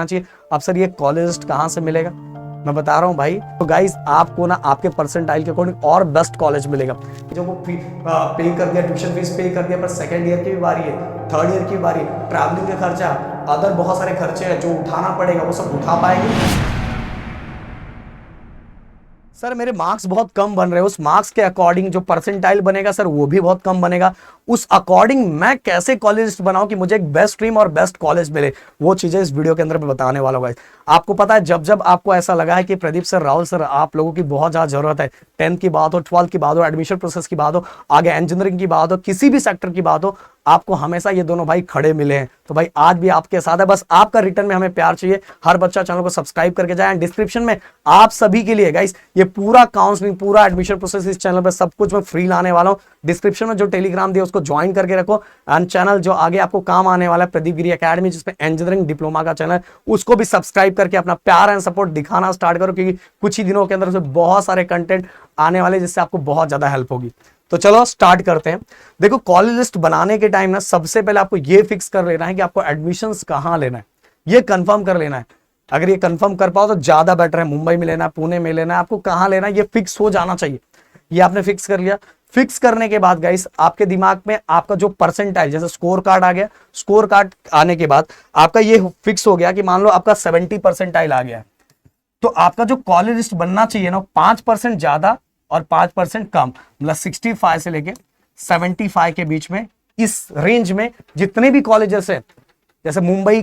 चाहिए। अब सर ये कॉलेज लिस्ट कहाँ से मिलेगा, मैं बता रहा हूँ भाई। तो गाइस आपको ना आपके परसेंटाइल के अकॉर्डिंग और बेस्ट कॉलेज मिलेगा। जो वो पे कर दिया, ट्यूशन फीस पे कर दिया, पर सेकंड ईयर की भी बारी है, थर्ड ईयर की बारी है, ट्रैवलिंग का खर्चा, अदर बहुत सारे खर्चे हैं जो उठाना पड़ेगा, वो सब उठा पाएंगे। सर मेरे मार्क्स बहुत कम बन रहे हैं, उस मार्क्स के अकॉर्डिंग जो परसेंटाइल बनेगा सर वो भी बहुत कम बनेगा। उस अकॉर्डिंग मैं कैसे कॉलेज लिस्ट बनाऊं कि मुझे एक बेस्ट स्ट्रीम और बेस्ट कॉलेज मिले, वो चीजें इस वीडियो के अंदर मैं बताने वाला हूं। आपको पता है जब जब आपको ऐसा लगा है कि प्रदीप सर, राहुल सर, आप लोगों की बहुत ज्यादा जरूरत है, 10th की बात हो, 12th की बात हो, एडमिशन प्रोसेस की बात हो, आगे इंजीनियरिंग की बात हो, किसी भी सेक्टर की बात हो, आपको हमेशा ये दोनों भाई खड़े मिले हैं। तो भाई आज भी आपके साथ है, बस आपका रिटर्न में हमें प्यार चाहिए। हर बच्चा चैनल को सब्सक्राइब करके जाए। डिस्क्रिप्शन में आप सभी के लिए गाइस ये पूरा काउंसलिंग, पूरा एडमिशन प्रोसेस इस चैनल पे सब कुछ मैं फ्री लाने वाला हूं। डिस्क्रिप्शन में जो टेलीग्राम दिया उसको ज्वाइन करके रखो। एंड चैनल जो आगे आपको काम आने वाला है, प्रदीप गिरी एकेडमी, जिसमें इंजीनियरिंग डिप्लोमा का चैनल है, उसको भी सब्सक्राइब करके अपना प्यार एंड सपोर्ट दिखाना स्टार्ट करो, क्योंकि कुछ ही दिनों के अंदर उसमें बहुत सारे कंटेंट आने वाले जिससे आपको बहुत ज्यादा हेल्प होगी। तो चलो स्टार्ट करते हैं। देखो कॉलेज लिस्ट बनाने के टाइम ना सबसे पहले आपको ये फिक्स कर लेना है कि आपको एडमिशंस कहाँ लेना है, ये कंफर्म कर लेना है। अगर ये कंफर्म कर पाओ तो ज्यादा बेटर है। मुंबई में लेना है, पुणे में लेना है, आपको कहाँ लेना है ये फिक्स हो जाना चाहिए। ये आपने फिक्स कर लिया। फिक्स करने के बाद गाइस आपके दिमाग में आपका जो परसेंटाइल, जैसे स्कोर कार्ड आ गया, स्कोर कार्ड आने के बाद आपका ये फिक्स हो गया कि मान लो आपका 70 परसेंटाइल आ गया, तो आपका जो कॉलेज लिस्ट बनना चाहिए ना 5% ज्यादा और 5% कम, मतलब 65 से लेके 75 के बीच में, इस रेंज में जितने भी कॉलेजेस है, जैसे मुंबई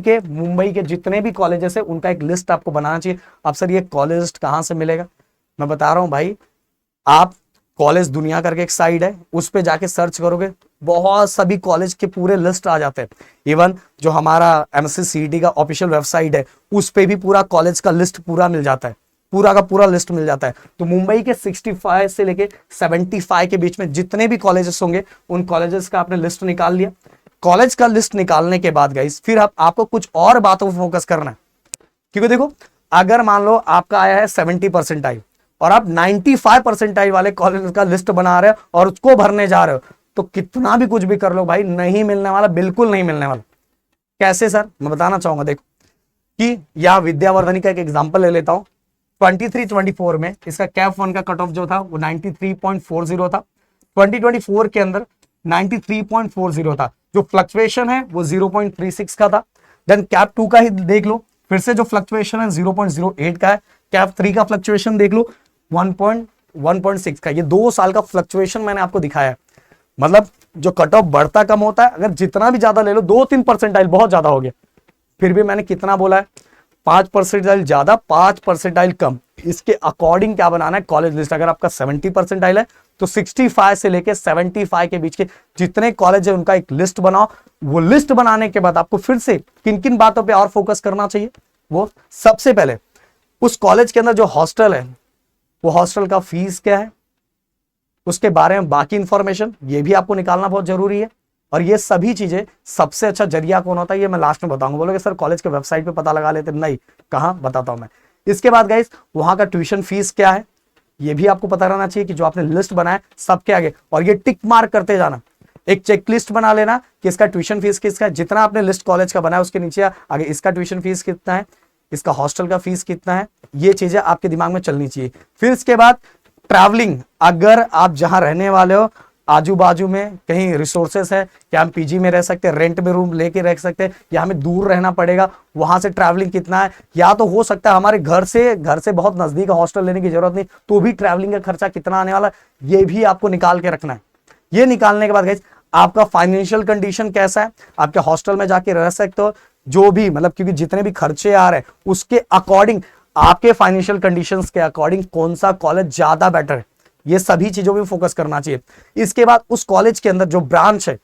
के जितने भी कॉलेजेस है उनका एक लिस्ट आपको बनाना चाहिए। अब सर ये कॉलेज लिस्ट कहां से मिलेगा, मैं बता रहा हूं भाई। आप कॉलेज दुनिया करके एक साइड है, उस पे जाके सर्च करोगे, बहुत सभी कॉलेज के पूरे लिस्ट आ जाते हैं। इवन जो हमारा MCCET का ऑफिशियल वेबसाइट है उस पे भी पूरा कॉलेज का लिस्ट पूरा मिल जाता है, पूरा का पूरा लिस्ट मिल जाता है। तो मुंबई के 65 से लेके 75 के बीच में जितने भी कॉलेजेस होंगे उन कॉलेजेस का आपने लिस्ट निकाल लिया। कॉलेज का लिस्ट निकालने के बाद गाइस फिर आपको कुछ और बातों पर फोकस करना है, क्योंकि देखो अगर मान लो आपका आया है 70 परसेंटाइल और आप 95 परसेंटाइल वाले कॉलेज का लिस्ट बना रहे हो और उसको भरने जा रहे हो, तो कितना भी कुछ भी कर लो भाई नहीं मिलने वाला, बिल्कुल नहीं मिलने वाला। कैसे सर, मैं बताना चाहूंगा। देखो कि यह विद्यावर्धनी का एक एग्जाम्पल ले लेता हूं। 23-24 में इसका कैप 1 का कट ऑफ जो था वो 93.40 था। 2024 के अंदर 93.40 था। जो फ्लक्चुएशन है वो 0.36 का था। देन कैप 2 का ही देख लो, फिर से जो फ्लक्चुएशन है 0.08 का है। कैप 3 का फ्लक्चुएशन देख लो 1.6 का। ये 2 साल का फ्लक्चुएशन मैंने आपको दिखाया है। मतलब जो कट ऑफ बढ़ता कम होता है, अगर जितना भी ज्यादा ले लो, 2-3 परसेंटाइल बहुत ज्यादा हो गया। फिर भी मैंने कितना बोला है, 5 परसेंटाइल ज्यादा, 5 परसेंटाइल कम, इसके अकॉर्डिंग क्या बनाना है कॉलेज लिस्ट। अगर आपका 70 परसेंटाइल है तो 65 से लेके 75 के बीच के जितने कॉलेज है उनका एक लिस्ट बनाओ। वो लिस्ट बनाने के बाद आपको फिर से किन किन बातों पे और फोकस करना चाहिए, वो सबसे पहले उस कॉलेज के अंदर जो हॉस्टल है, वो हॉस्टल का फीस क्या है, उसके बारे में बाकी इंफॉर्मेशन ये भी आपको निकालना बहुत जरूरी है। और ये सभी चीजें सबसे अच्छा जरिया कौन होता है ये मैं लास्ट में बताऊंगा। बोलोगे सर कॉलेज के वेबसाइट पे पता लगा लेते, नहीं, कहां, बताता हूं मैं। इसके बाद गाइस वहां का ट्यूशन फीस क्या है ये भी आपको पता रहना चाहिए, कि जो आपने लिस्ट बनाया सबके आगे, और ये टिक मार्क करते जाना। एक चेकलिस्ट बना लेना कि इसका ट्यूशन फीस किसका है, जितना आपने लिस्ट कॉलेज का बनाया उसके नीचे आगे इसका ट्यूशन फीस कितना है, इसका हॉस्टल का फीस कितना है, ये चीजें आपके दिमाग में चलनी चाहिए। फिर इसके बाद ट्रैवलिंग, अगर आप जहां रहने वाले हो आजू बाजू में कहीं रिसोर्सेस है, क्या हम पीजी में रह सकते हैं, रेंट में रूम लेके रह सकते हैं, या हमें दूर रहना पड़ेगा, वहां से ट्रैवलिंग कितना है, या तो हो सकता है हमारे घर से बहुत नजदीक हॉस्टल लेने की जरूरत नहीं, तो भी ट्रैवलिंग का खर्चा कितना आने वाला, ये भी आपको निकाल के रखना है। ये निकालने के बाद गाइस आपका फाइनेंशियल कंडीशन कैसा है, आपके हॉस्टल में जाके रह सकते हो, जो भी मतलब क्योंकि जितने भी खर्चे आ रहे हैं उसके अकॉर्डिंग, आपके फाइनेंशियल कंडीशंस के अकॉर्डिंग कौन सा कॉलेज ज्यादा बेटर है, ये सभी चीजों पे फोकस करना चाहिए। इसके बाद उस कॉलेज के अंदर जो ब्रांच है,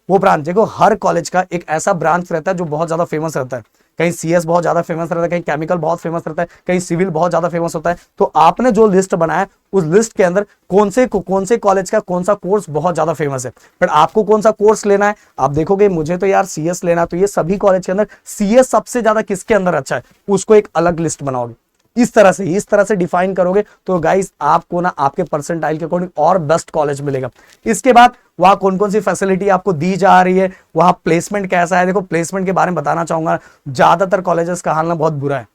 वो ब्रांच देखो, हर कॉलेज का एक ऐसा ब्रांच रहता है जो बहुत ज्यादा फेमस रहता है। कहीं CS बहुत ज्यादा फेमस रहता है, कहीं केमिकल बहुत फेमस रहता है, कहीं सिविल बहुत ज्यादा फेमस होता है। तो आपने जो लिस्ट बनाया उस लिस्ट के अंदर कौन से कॉलेज का कौन सा कोर्स बहुत ज्यादा फेमस है, बट आपको कौन सा कोर्स लेना है। आप देखोगे मुझे तो यार CS लेना, तो ये सभी कॉलेज के अंदर CS सबसे ज्यादा किसके अंदर अच्छा है, उसको एक अलग लिस्ट बनाओगे। इस तरह से डिफाइन करोगे तो गाइस आपको ना आपके परसेंटाइल के अकॉर्डिंग और बेस्ट कॉलेज मिलेगा। इसके बाद वहां कौन कौन सी फैसिलिटी आपको दी जा रही है, वहां प्लेसमेंट कैसा है। देखो प्लेसमेंट के बारे में बताना चाहूंगा, ज्यादातर कॉलेजेस का हाल ना बहुत बुरा है।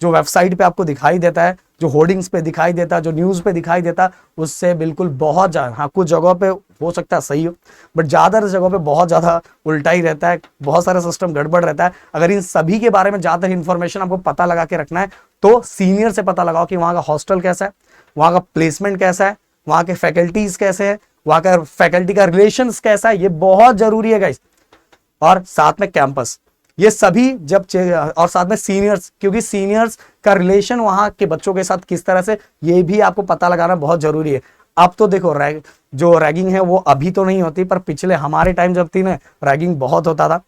जो वेबसाइट पे आपको दिखाई देता है, जो होर्डिंग्स पे दिखाई देता है, जो न्यूज पे दिखाई देता है, उससे बिल्कुल बहुत ज्यादा, हाँ कुछ जगहों पे हो सकता है सही हो, बट ज्यादातर जगहों पे बहुत ज्यादा उल्टा ही रहता है, बहुत सारा सिस्टम गड़बड़ रहता है। अगर इन सभी के बारे में ज्यादातर इंफॉर्मेशन आपको पता लगा के रखना है तो सीनियर से पता लगाओ कि वहां का हॉस्टल कैसा है, वहां का प्लेसमेंट कैसा है, वहां के फैकल्टीज कैसे है, वहां का फैकल्टी का रिलेशंस कैसा है, ये बहुत जरूरी है गाइस। और साथ में कैंपस, ये सभी जब और साथ में सीनियर्स, क्योंकि सीनियर्स का रिलेशन वहां के बच्चों के साथ किस तरह से, ये भी आपको पता लगाना बहुत जरूरी है। अब तो देखो जो रैगिंग है वो अभी तो नहीं होती, पर पिछले हमारे टाइम जब थी ना रैगिंग बहुत होता था,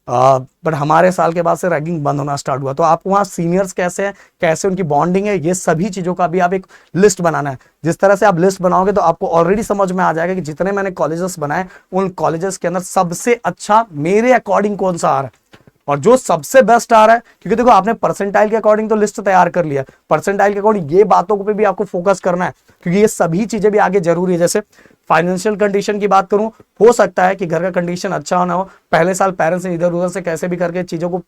बट हमारे साल के बाद से रैगिंग बंद होना स्टार्ट हुआ। तो आप वहाँ सीनियर्स कैसे हैं, कैसे उनकी बॉन्डिंग है, ये सभी चीजों का भी आप एक लिस्ट बनाना है। जिस तरह से आप लिस्ट बनाओगे तो आपको ऑलरेडी समझ में आ जाएगा कि जितने मैंने कॉलेजेस बनाए उन कॉलेजेस के अंदर सबसे अच्छा मेरे अकॉर्डिंग कौन सा आ रहा है और जो सबसे बेस्ट आ रहा है। क्योंकि देखो आपने परसेंटाइल के अकॉर्डिंग तो लिस्ट तैयार कर लिया, परसेंटाइल के अकॉर्डिंग ये बातों पे भी आपको फोकस करना है, क्योंकि ये सभी चीजें भी आगे जरूरी है। जैसे फाइनेंशियल कंडीशन की बात करूं, हो सकता है कि घर का कंडीशन अच्छा ना हो, पहले साल पेरेंट्स ने इधर उधर से कैसे भी करके चीजों को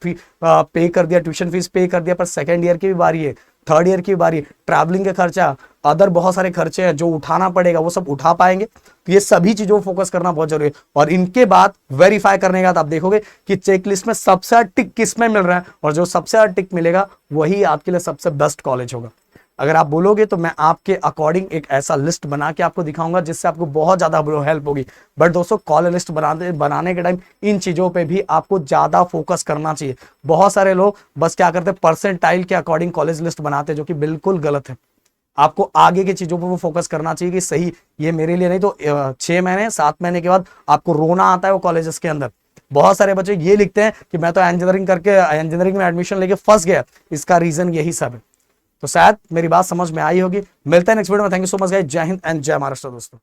पे कर दिया, ट्यूशन फीस पे कर दिया, पर सेकेंड ईयर की भी बारी है, थर्ड ईयर की बारी, ट्रैवलिंग के खर्चा, अदर बहुत सारे खर्चे हैं जो उठाना पड़ेगा, वो सब उठा पाएंगे। तो ये सभी चीजों को फोकस करना बहुत जरूरी है। और इनके बाद वेरीफाई करने के बाद आप देखोगे कि चेकलिस्ट में सबसे ज्यादा टिक किस में मिल रहा है, और जो सबसे ज्यादा टिक मिलेगा वही आपके लिए सबसे बेस्ट कॉलेज होगा। अगर आप बोलोगे तो मैं आपके अकॉर्डिंग एक ऐसा लिस्ट बना के आपको दिखाऊंगा जिससे आपको बहुत ज्यादा हेल्प होगी। बट दोस्तों कॉलेज लिस्ट बनाने के टाइम इन चीजों पे भी आपको ज्यादा फोकस करना चाहिए। बहुत सारे लोग बस क्या करते हैं, परसेंटाइल के अकॉर्डिंग कॉलेज लिस्ट बनाते हैं, जो कि बिल्कुल गलत है। आपको आगे की चीजों पर वो फोकस करना चाहिए कि सही ये मेरे लिए, नहीं तो 6 महीने 7 महीने के बाद आपको रोना आता है वो कॉलेजेस के अंदर। बहुत सारे बच्चे ये लिखते हैं कि मैं तो इंजीनियरिंग में एडमिशन लेके फंस गया, इसका रीजन यही सब है। तो शायद मेरी बात समझ में आई होगी। मिलते हैं नेक्स्ट वीडियो में। Thank you so much guys. जय हिंद एंड जय महाराष्ट्र दोस्तों।